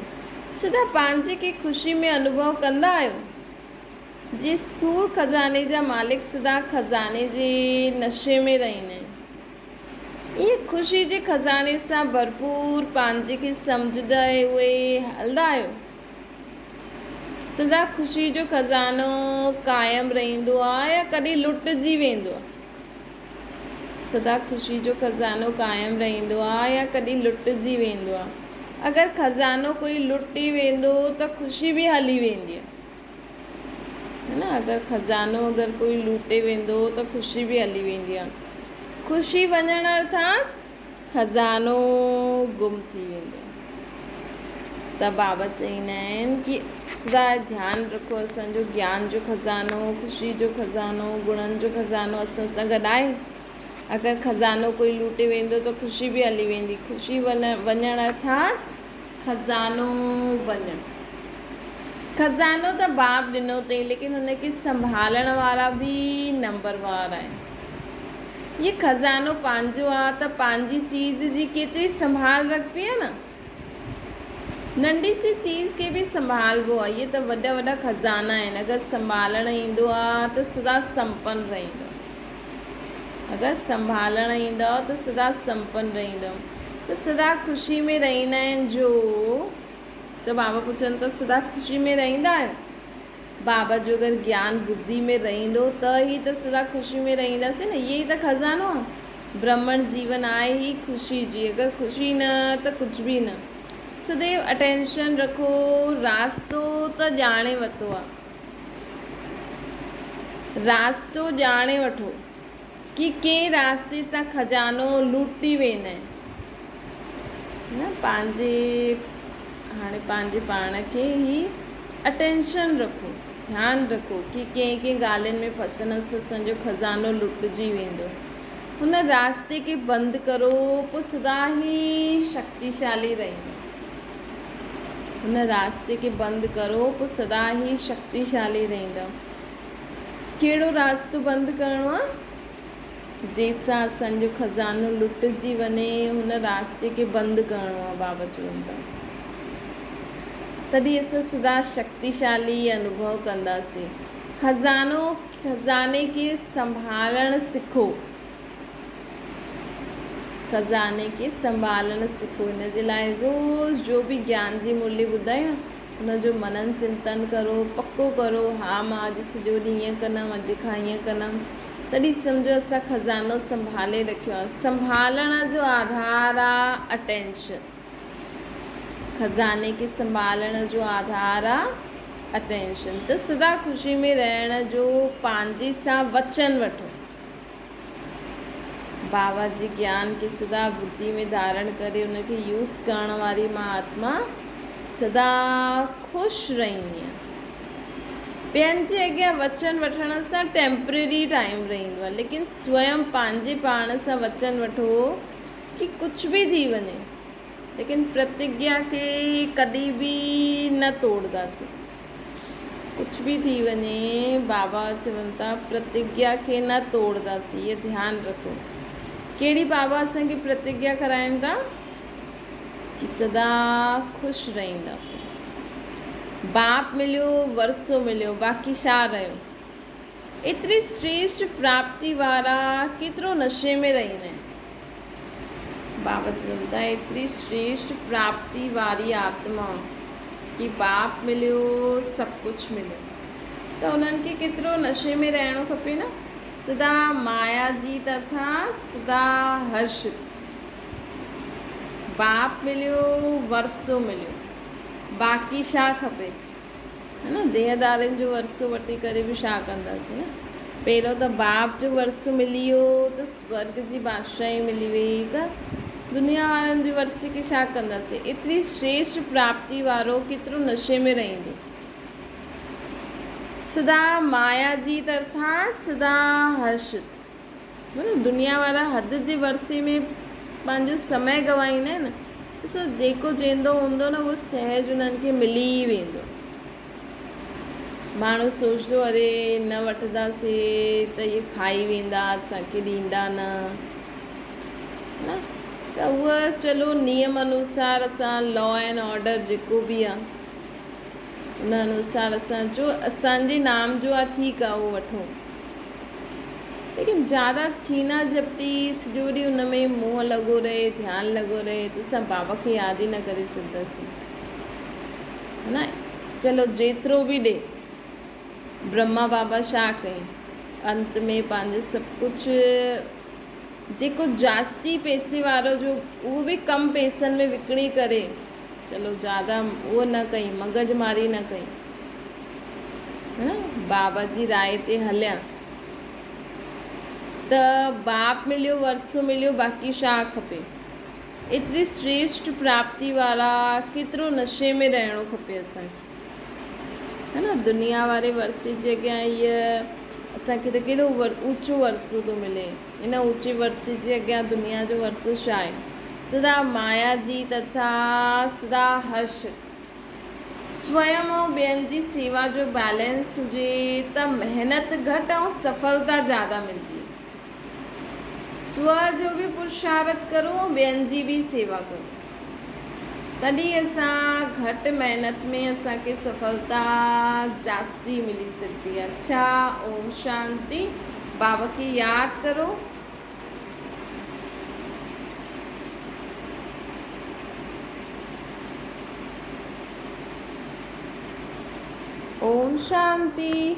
सदा पंहिंजे खे ख़ुशी में अनुभव कंदा आहियो। जीअं स्थूल खज़ाने जा मालिक सदा खज़ाने जे नशे में रहंदा आहिनि, ईअं ख़ुशी जे खज़ाने सां भरपूर पंहिंजे खे सम्झंदा उहे हलंदा आहियो। सदा ख़ुशी जो खज़ानो क़ाइमु रहंदो आहे या कॾहिं लुटिजी वेंदो आहे? सदा ख़ुशी जो खज़ानो क़ाइमु रहंदो आहे या कॾहिं लुटिजी वेंदो आहे? अगरि खज़ानो कोई लुटी वेंदो त ख़ुशी बि हली वेंदी आहे, है न? अगरि खज़ानो कोई लूटे वेंदो त ख़ुशी बि हली वेंदी आहे। ख़ुशी वञण अर्थात खज़ानो गुम थी वेंदो। त बाबा चवंदा आहिनि कि सदा ध्यानु रखो असांजो ज्ञान जो खज़ानो, ख़ुशी जो खज़ानो, गुणनि जो खज़ानो असां सां गॾु आहे। अगरि खज़ानो कोई लूटे वेंदो त ख़ुशी बि हली वेंदी। ख़ुशी वञणु अर्थात खज़ानो वञणु। खज़ानो त बाप ॾिनो अथई, लेकिन हुनखे संभालण वारा बि नंबरवार आहिनि। ये खज़ानो पंहिंजो आहे त पंहिंजी चीज़ जी केतिरी संभाल रखबी आहे न। नंढी सी चीज़ खे बि संभालबो आहे। इहे त वॾा वॾा खज़ाना आहिनि। अगरि संभालणु ईंदो आहे त सदा संपन्न रहंदो। अगरि संभालणु ईंदव त सदा संपन्न रहंदव। त सदा ख़ुशी में रहंदा आहिनि जो, त बाबा पुछनि त सदा ख़ुशी में रहंदा आहियो? बाबा जो अगरि ज्ञान बुद्धि में रहंदो त ई त सदा ख़ुशी में रहंदासीं न। इहे ई त खज़ानो आहे। ब्राह्मण जीवन आहे ई ख़ुशी जी। अगरि ख़ुशी न त कुझु बि न। सदैव अटेंशन रखो। रास्तो त ॼाणे वरितो आहे, रास्तो ॼाणे वठो कि कंहिं रास्ते सां खज़ानो लूटी वेंदा आहिनि न। पंहिंजे पाण खे ई अटेंशन रखो, ध्यानु रखो कि कंहिं ॻाल्हियुनि में फसण सां असांजो खज़ानो लुटिजी वेंदो। हुन रास्ते खे बंदि करो, पोइ सदा ई शक्तिशाली रहंदो। हुन रास्ते खे बंदि करो, पोइ सदा ई शक्तिशाली रहंदा। कहिड़ो रास्तो बंदि करिणो आहे? जंहिंसां असांजो खज़ानो लुटिजी वञे, हुन रास्ते खे बंदि करिणो आहे। बाबा चवनि था तॾहिं असां सदा शक्तिशाली अनुभव कंदासीं। खज़ाने खे संभालणु सिखो, खज़ाने खे संभालणु सिखो। हिन जे लाइ रोज़ जो बि ज्ञान जी मुरली ॿुधायूं हुनजो मनन चिंतन करो, पको करो। हा, मां अॼु सॼो ॾींहुं ईअं कंदमि, अॼु खां ईअं कंदमि, तॾहिं सम्झो असां खज़ानो संभाले रखियो आहे। संभालण जो आधार आहे अटेंशन। खज़ाने खे संभालण जो आधार आहे अटेंशन। त सदा ख़ुशी में रहण जो पंहिंजे सां वचन वठो। बाबा जे ज्ञान खे सदा बुद्धि में धारण करे उनखे यूज़ करण वारी मां आत्मा सदा ख़ुशि रहंदी आहियां। ॿियनि जे अॻियां वचन वठण सां टेम्परेरी टाइम रहंदो आहे, लेकिन स्वयं पंहिंजे पाण सां वचन वठो कि कुझु बि थी वञे, लेकिन प्रतिज्ञा खे कॾहिं बि न तोड़ंदासीं। कुझु बि थी वञे, बाबा चवनि था प्रतिज्ञा खे न तोड़ंदासीं। इहो ध्यानु रखो। कहिड़ी बाबा असांखे प्रतिज्ञा कराइनि था कि सदा ख़ुशि रहंदासीं। बाप मिलियो, वरसो मिलियो, बाक़ी छा रहियो? एतिरी श्रेष्ठ प्राप्ति वारा केतिरो नशे में रहंदा आहिनि। बाबा चवनि था एतिरी श्रेष्ठ प्राप्ति वारी आत्मा कि बाप मिलियो, सभु कुझु मिलियो, त उन्हनि खे केतिरो नशे में रहणो खपे न। सदा माया जी तरफ़ां सदा हर्षित। बाप मिलियो, वरसो मिलियो, बाक़ी छा खपे, है न। देहदारनि जो वरसो वठी करे बि छा कंदासीं न। पहिरियों त बाप जो वरसो मिली वियो त स्वर्ग जी बादशाही मिली वई, त दुनिया वारनि जे वरसे खे छा कंदासीं। एतिरी श्रेष्ठ प्राप्ति वारो केतिरो नशे में रहंदो। सदा माया जी तरफ़ां सदा हर्षित। मतलब दुनिया वारा हद जे वरसे में पंहिंजो समय गवाईंदा आहिनि। ॾिसो, जेको जंहिंजो हूंदो न उहो सहज उन्हनि खे मिली वेंदो। माण्हू सोचंदो अरे न वठंदासीं त इहे खाई वेंदा, असांखे ॾींदा न, त उहा चलो नियम अनुसार असां लॉ एंड ऑर्डर जेको बि आहे उन अनुसार असांजो असांजे नाम जो आहे, ठीकु आहे, उहो वठूं। लेकिन ज़्यादा छीना झपटी सॼो ॾींहुं उन में मोह लॻो रहे, ध्यानु लॻो रहे, त असां बाबा खे यादि ई न करे सघंदासीं, है न। चलो जेतिरो बि ॾे, ब्रह्मा बाबा छा कयईं, अंत में पंहिंजो सभु कुझु जेको जास्ती पैसे वारो जो उहो बि कम पैसनि में विकिणी करे, चलो ज़्यादा उहो न कई, मगजमारी न कई, है न। बाबा जी राय ते हलिया त बाप मिलियो, वरसो मिलियो, बाक़ी छा खपे। एतिरी श्रेष्ठ प्राप्ति वारा केतिरो नशे में रहणो खपे असांखे, है न। दुनिया वारे वरसे जे अॻियां इहा असांखे त केॾो ऊचो वरसो थो मिले। इन ऊचे वरसे जे अॻियां दुनिया जो वरसो छा आहे। सदा माया जी तथा सदा हर्षित। स्वयं ऐं ॿियनि जी सेवा जो बैलेंस हुजे त महिनत घटि ऐं सफलता ज़्यादा मिलंदी। स्व जो बि पुरुषार्थ करो, ॿियनि जी बि सेवा करो, तॾहिं असां घटि महिनत में असांखे सफलता जास्ती मिली सघंदी आहे। अच्छा, ओम शांति। बाबा खे यादि करो। ओम शांति।